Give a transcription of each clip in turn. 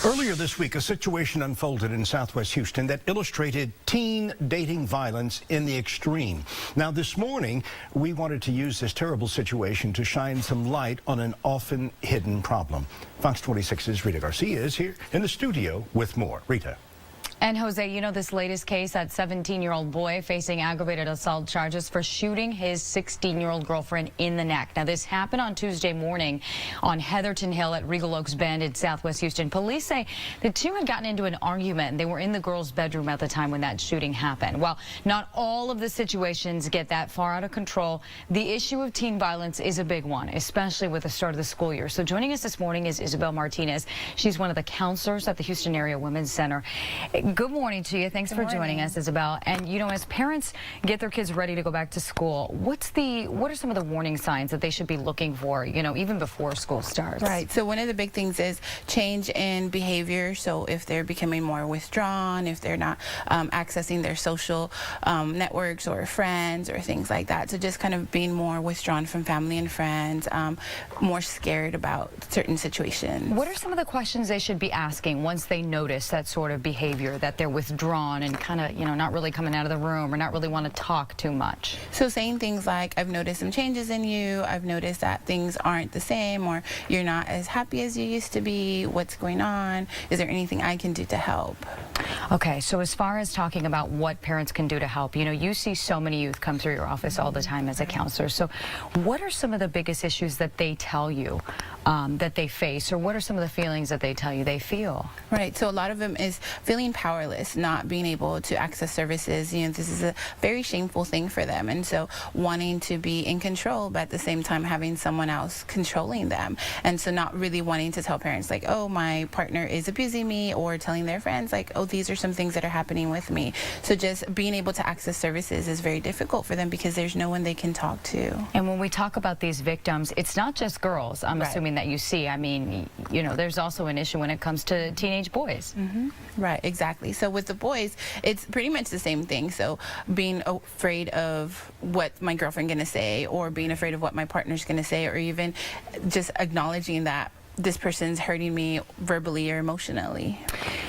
Earlier this week, a situation unfolded in Southwest Houston that illustrated teen dating violence in the extreme. Now, this morning, we wanted to use this terrible situation to shine some light on an often hidden problem. Fox 26's Rita Garcia is here in the studio with more. Rita. And Jose, you know this latest case, that 17-year-old boy facing aggravated assault charges for shooting his 16-year-old girlfriend in the neck. Now, this happened on Tuesday morning on Heatherton Hill at Regal Oaks Bend in Southwest Houston. Police say the two had gotten into an argument. They were in the girl's bedroom at the time when that shooting happened. Well, not all of the situations get that far out of control. The issue of teen violence is a big one, especially with the start of the school year. So joining us this morning is Isabel Martinez. She's one of the counselors at the Houston Area Women's Center. Good morning to you. Thanks for joining us, Isabel. And you know, as parents get their kids ready to go back to school, what are some of the warning signs that they should be looking for, you know, even before school starts? Right. So one of the big things is change in behavior. So if they're becoming more withdrawn, if they're not accessing their social networks or friends or things like that. So just kind of being more withdrawn from family and friends, more scared about certain situations. What are some of the questions they should be asking once they notice that sort of behavior, that they're withdrawn and kind of, you know, not really coming out of the room or not really want to talk too much? So saying things like, I've noticed some changes in you, I've noticed that things aren't the same, or you're not as happy as you used to be, what's going on? Is there anything I can do to help? Okay, so as far as talking about what parents can do to help, you know, you see so many youth come through your office all the time as a counselor. So what are some of the biggest issues that they tell you that they face, or what are some of the feelings that they tell you they feel? Right, so a lot of them is feeling powerless, not being able to access services. You know, this is a very shameful thing for them, and so wanting to be in control, but at the same time having someone else controlling them, and so not really wanting to tell parents like, oh, my partner is abusing me, or telling their friends like, oh, these are some things that are happening with me. So just being able to access services is very difficult for them because there's no one they can talk to. And when we talk about these victims, it's not just girls, I'm assuming, that you see. I mean, you know, there's also an issue when it comes to teenage boys. Right, exactly. So with the boys, it's pretty much the same thing. So being afraid of what my girlfriend gonna say, or being afraid of what my partner's gonna say, or even just acknowledging that this person's hurting me verbally or emotionally.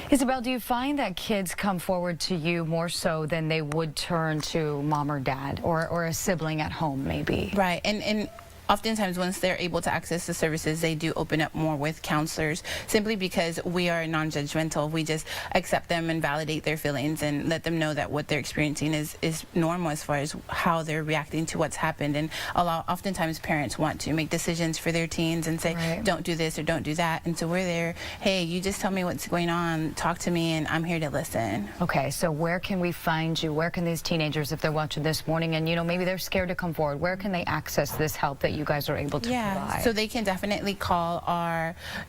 Isabel, do you find that kids come forward to you more so than they would turn to mom or dad, or a sibling at home maybe? Right, and oftentimes once they're able to access the services, they do open up more with counselors, simply because we are non-judgmental. We just accept them and validate their feelings and let them know that what they're experiencing is normal as far as how they're reacting to what's happened. And oftentimes parents want to make decisions for their teens and say, don't do this or don't do that. And so we're there, hey, you just tell me what's going on, talk to me, and I'm here to listen. Okay, so where can we find you? Where can these teenagers, if they're watching this morning and, you know, maybe they're scared to come forward, where can they access this help that you guys are able to provide? So they can definitely call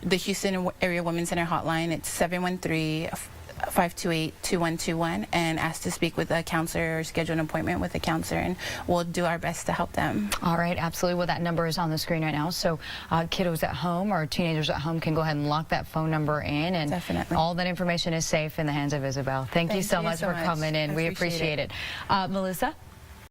the Houston Area Women's Center hotline. It's 713-528-2121 and ask to speak with a counselor or schedule an appointment with a counselor, and we'll do our best to help them. All right, absolutely. Well, that number is on the screen right now, so kiddos at home or teenagers at home can go ahead and lock that phone number in, and all that information is safe in the hands of Isabel. Thank you so much for coming in. We appreciate it. Melissa?